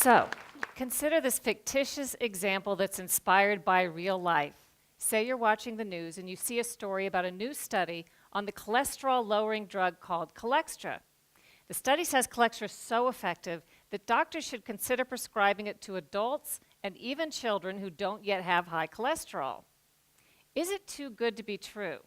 So, consider this fictitious example that's inspired by real life. Say you're watching the news and you see a story about a new study on the cholesterol-lowering drug called Cholextra. The study says Cholextra is so effective that doctors should consider prescribing it to adults and even children who don't yet have high cholesterol. Is it too good to be true?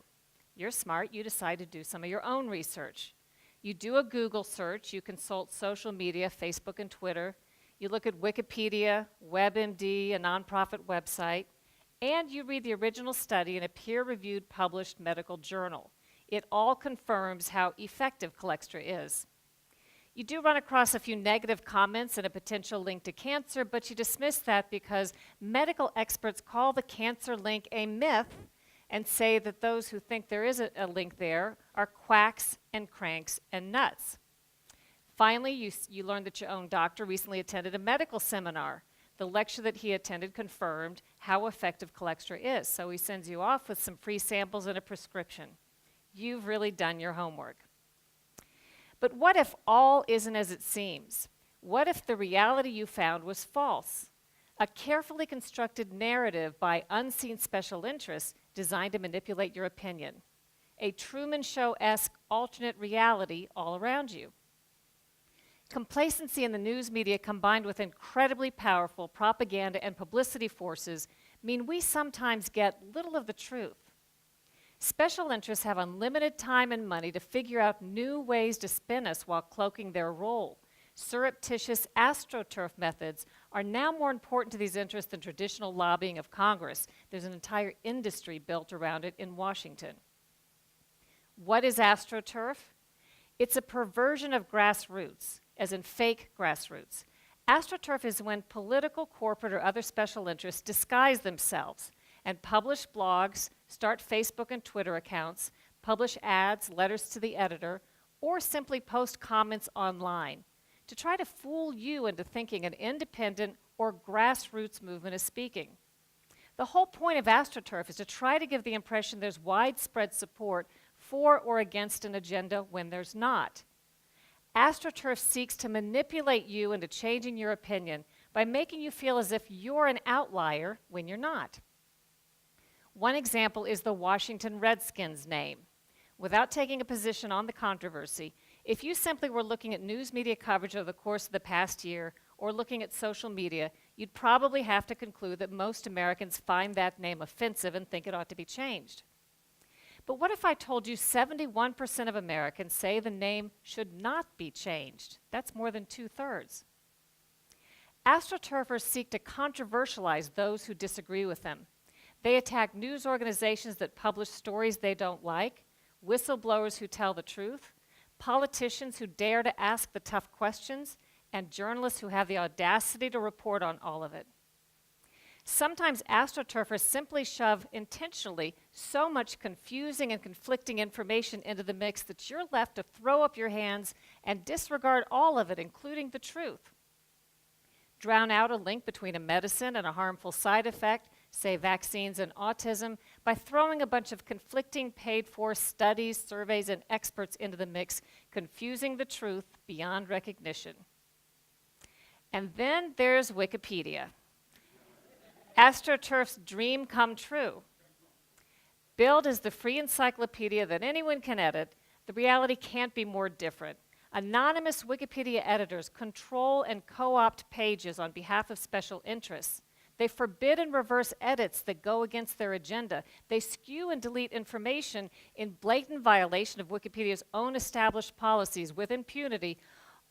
You're smart, you decide to do some of your own research. You do a Google search, you consult social media, Facebook and Twitter, you look at Wikipedia, WebMD, a nonprofit website, and you read the original study in a peer-reviewed published medical journal. It all confirms how effective Cholextra is. You do run across a few negative comments and a potential link to cancer, but you dismiss that because medical experts call the cancer link a myth and say that those who think there is a link there are quacks and cranks and nuts. Finally, you learned that your own doctor recently attended a medical seminar. The lecture that he attended confirmed how effective Cholextra is, so he sends you off with some free samples and a prescription. You've really done your homework. But what if all isn't as it seems? What if the reality you found was false? A carefully constructed narrative by unseen special interests designed to manipulate your opinion. A Truman Show-esque alternate reality all around you. Complacency in the news media combined with incredibly powerful propaganda and publicity forces mean we sometimes get little of the truth. Special interests have unlimited time and money to figure out new ways to spin us while cloaking their role. Surreptitious astroturf methods are now more important to these interests than traditional lobbying of Congress. There's an entire industry built around it in Washington. What is astroturf? It's a perversion of grassroots, as in fake grassroots. AstroTurf is when political, corporate, or other special interests disguise themselves and publish blogs, start Facebook and Twitter accounts, publish ads, letters to the editor, or simply post comments online to try to fool you into thinking an independent or grassroots movement is speaking. The whole point of AstroTurf is to try to give the impression there's widespread support for or against an agenda when there's not. AstroTurf seeks to manipulate you into changing your opinion by making you feel as if you're an outlier when you're not. One example is the Washington Redskins name. Without taking a position on the controversy, if you simply were looking at news media coverage over the course of the past year or looking at social media, you'd probably have to conclude that most Americans find that name offensive and think it ought to be changed. But what if I told you 71% of Americans say the name should not be changed? That's more than 2/3. AstroTurfers seek to controversialize those who disagree with them. They attack news organizations that publish stories they don't like, whistleblowers who tell the truth, politicians who dare to ask the tough questions, and journalists who have the audacity to report on all of it. Sometimes AstroTurfers simply shove intentionally so much confusing and conflicting information into the mix that you're left to throw up your hands and disregard all of it, including the truth. Drown out a link between a medicine and a harmful side effect, say vaccines and autism, by throwing a bunch of conflicting paid-for studies, surveys, and experts into the mix, confusing the truth beyond recognition. And then there's Wikipedia. AstroTurf's dream come true. Billed as the free encyclopedia that anyone can edit, the reality can't be more different. Anonymous Wikipedia editors control and co-opt pages on behalf of special interests. They forbid and reverse edits that go against their agenda. They skew and delete information in blatant violation of Wikipedia's own established policies with impunity,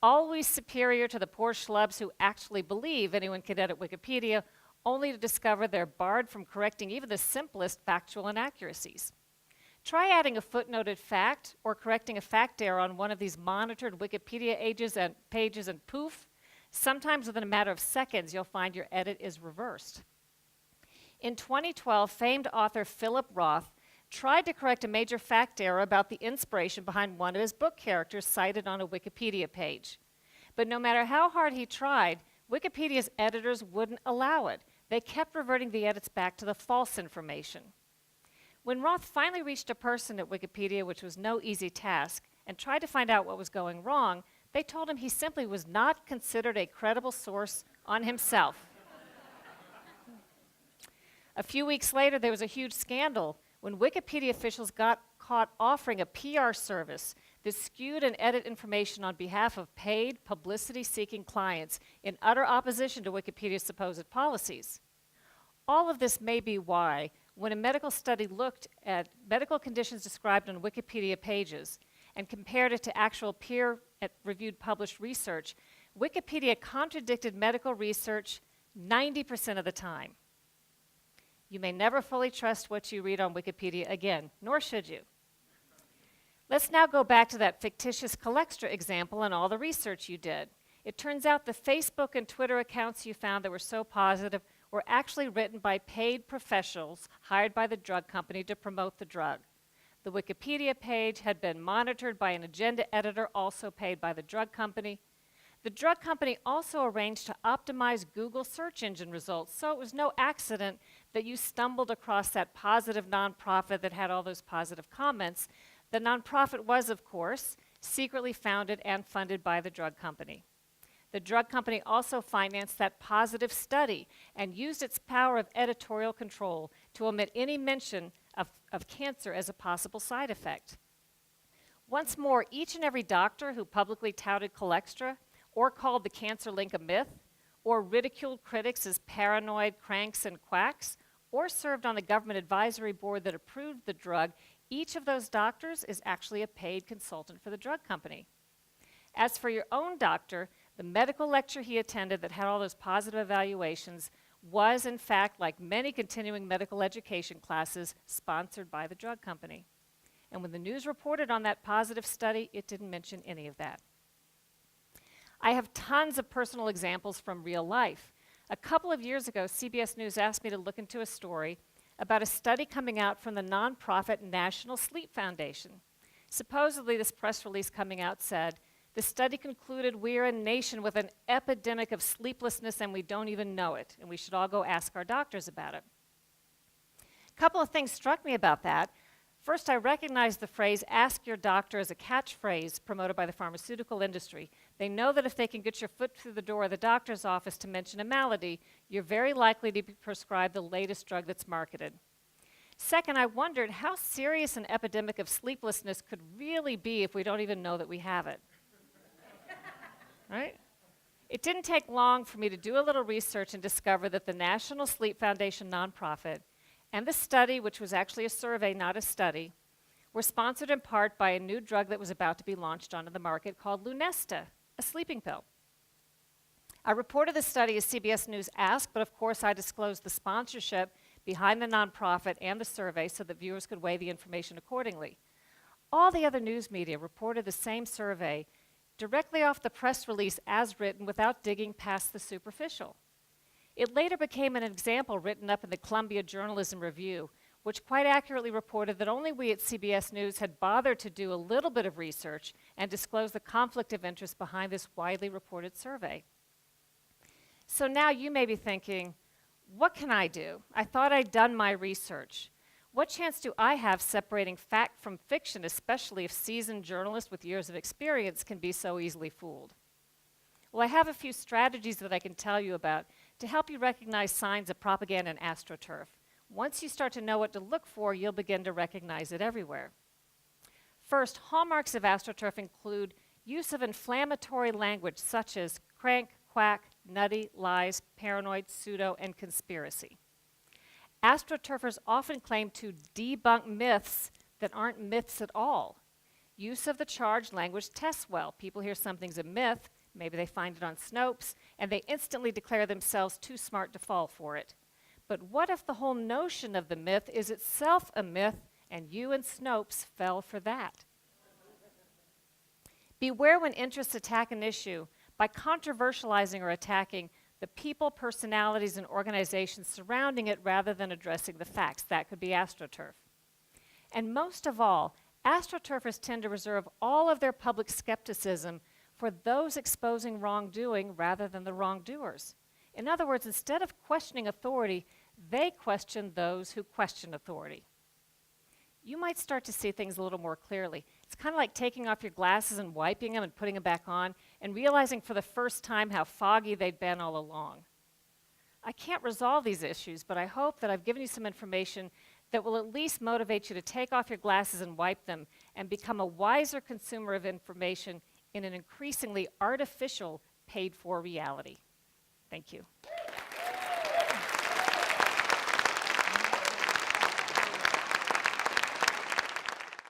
always superior to the poor schlubs who actually believe anyone can edit Wikipedia, only to discover they're barred from correcting even the simplest factual inaccuracies. Try adding a footnoted fact or correcting a fact error on one of these monitored Wikipedia pages and poof, sometimes within a matter of seconds you'll find your edit is reversed. In 2012, famed author Philip Roth tried to correct a major fact error about the inspiration behind one of his book characters cited on a Wikipedia page. But no matter how hard he tried, Wikipedia's editors wouldn't allow it. They kept reverting the edits back to the false information. When Roth finally reached a person at Wikipedia, which was no easy task, and tried to find out what was going wrong, they told him he simply was not considered a credible source on himself. A few weeks later, there was a huge scandal when Wikipedia officials got caught offering a PR service that skewed and edited information on behalf of paid, publicity-seeking clients in utter opposition to Wikipedia's supposed policies. All of this may be why, when a medical study looked at medical conditions described on Wikipedia pages and compared it to actual peer-reviewed published research, Wikipedia contradicted medical research 90% of the time. You may never fully trust what you read on Wikipedia again, nor should you. Let's now go back to that fictitious Colextra example and all the research you did. It turns out the Facebook and Twitter accounts you found that were so positive were actually written by paid professionals hired by the drug company to promote the drug. The Wikipedia page had been monitored by an agenda editor also paid by the drug company. The drug company also arranged to optimize Google search engine results, so it was no accident that you stumbled across that positive nonprofit that had all those positive comments. The nonprofit was, of course, secretly founded and funded by the drug company. The drug company also financed that positive study and used its power of editorial control to omit any mention of cancer as a possible side effect. Once more, each and every doctor who publicly touted Colextra or called the cancer link a myth, or ridiculed critics as paranoid cranks and quacks, or served on a government advisory board that approved the drug, each of those doctors is actually a paid consultant for the drug company. As for your own doctor, the medical lecture he attended that had all those positive evaluations was, in fact, like many continuing medical education classes, sponsored by the drug company. And when the news reported on that positive study, it didn't mention any of that. I have tons of personal examples from real life. A couple of years ago, CBS News asked me to look into a story about a study coming out from the nonprofit National Sleep Foundation. Supposedly, this press release coming out said, the study concluded we're a nation with an epidemic of sleeplessness and we don't even know it, and we should all go ask our doctors about it. A couple of things struck me about that. First, I recognized the phrase, ask your doctor, as a catchphrase promoted by the pharmaceutical industry. They know that if they can get your foot through the door of the doctor's office to mention a malady, you're very likely to be prescribed the latest drug that's marketed. Second, I wondered how serious an epidemic of sleeplessness could really be if we don't even know that we have it. Right? It didn't take long for me to do a little research and discover that the National Sleep Foundation nonprofit and the study, which was actually a survey, not a study, were sponsored in part by a new drug that was about to be launched onto the market called Lunesta, a sleeping pill. I reported the study as CBS News asked, but of course I disclosed the sponsorship behind the nonprofit and the survey so that viewers could weigh the information accordingly. All the other news media reported the same survey directly off the press release as written without digging past the superficial. It later became an example written up in the Columbia Journalism Review, which quite accurately reported that only we at CBS News had bothered to do a little bit of research and disclose the conflict of interest behind this widely reported survey. So now you may be thinking, what can I do? I thought I'd done my research. What chance do I have separating fact from fiction, especially if seasoned journalists with years of experience can be so easily fooled? Well, I have a few strategies that I can tell you about to help you recognize signs of propaganda and astroturf. Once you start to know what to look for, you'll begin to recognize it everywhere. First, hallmarks of astroturf include use of inflammatory language such as crank, quack, nutty, lies, paranoid, pseudo, and conspiracy. Astroturfers often claim to debunk myths that aren't myths at all. Use of the charged language tests well. People hear something's a myth, maybe they find it on Snopes, and they instantly declare themselves too smart to fall for it. But what if the whole notion of the myth is itself a myth, and you and Snopes fell for that? Beware when interests attack an issue by controversializing or attacking the people, personalities, and organizations surrounding it rather than addressing the facts. That could be astroturf. And most of all, astroturfers tend to reserve all of their public skepticism for those exposing wrongdoing rather than the wrongdoers. In other words, instead of questioning authority, they question those who question authority. You might start to see things a little more clearly. It's kind of like taking off your glasses and wiping them and putting them back on and realizing for the first time how foggy they'd been all along. I can't resolve these issues, but I hope that I've given you some information that will at least motivate you to take off your glasses and wipe them and become a wiser consumer of information in an increasingly artificial, paid-for reality. Thank you.